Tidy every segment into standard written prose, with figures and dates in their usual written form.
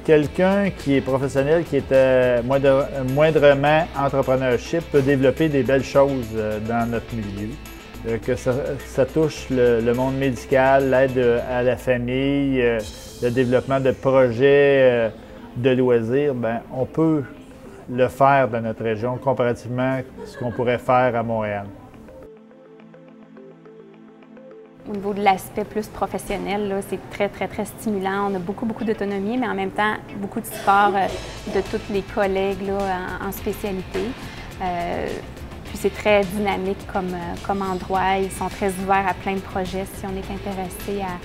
quelqu'un qui est professionnel, qui est moindrement entrepreneurship, peut développer des belles choses dans notre milieu. Que ça touche le monde médical, l'aide à la famille, le développement de projets de loisirs, bien, on peut le faire dans notre région comparativement à ce qu'on pourrait faire à Montréal. Au niveau de l'aspect plus professionnel, c'est très stimulant. On a beaucoup d'autonomie, mais en même temps, beaucoup de support de tous les collègues là, en spécialité. Puis c'est très dynamique comme endroit. Ils sont très ouverts à plein de projets. Si on est intéressé à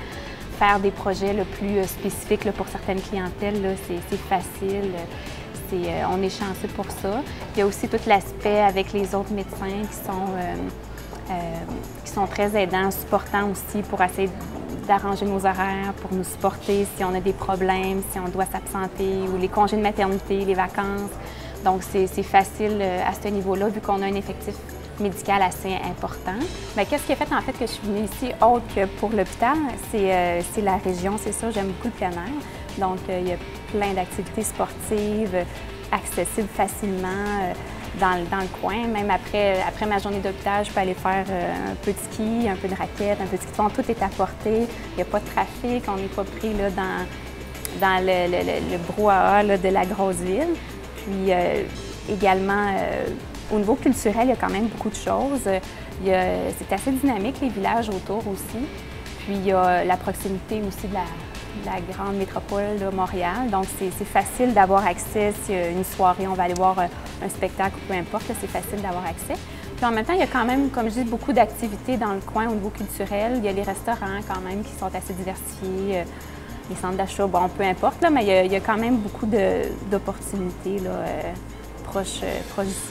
faire des projets le plus spécifiques là, pour certaines clientèles, c'est facile. On est chanceux pour ça. Il y a aussi tout l'aspect avec les autres médecins qui sont très aidants, supportants aussi pour essayer d'arranger nos horaires, pour nous supporter si on a des problèmes, si on doit s'absenter, ou les congés de maternité, les vacances. Donc, c'est facile à ce niveau-là, vu qu'on a un effectif médical assez important. Qu'est-ce qui a fait en fait que je suis venue ici, autre que pour l'hôpital? C'est la région, c'est ça, j'aime beaucoup le plein air. Donc, il y a plein d'activités sportives accessibles facilement dans le coin. Même après ma journée d'hôpital, je peux aller faire un peu de ski, un peu de raquette, un peu de ski de fond. Tout est à portée. Il n'y a pas de trafic. On n'est pas pris là, dans le brouhaha là, de la grosse ville. Puis également, au niveau culturel, il y a quand même beaucoup de choses. C'est assez dynamique, les villages autour aussi. Puis il y a la proximité aussi de la grande métropole de Montréal. Donc, c'est facile d'avoir accès. S'il y a une soirée, on va aller voir un spectacle ou peu importe, c'est facile d'avoir accès. Puis en même temps, il y a quand même, comme je dis, beaucoup d'activités dans le coin au niveau culturel. Il y a les restaurants quand même qui sont assez diversifiés, les centres d'achat, bon, peu importe, là, mais il y a quand même beaucoup d'opportunités proches d'ici.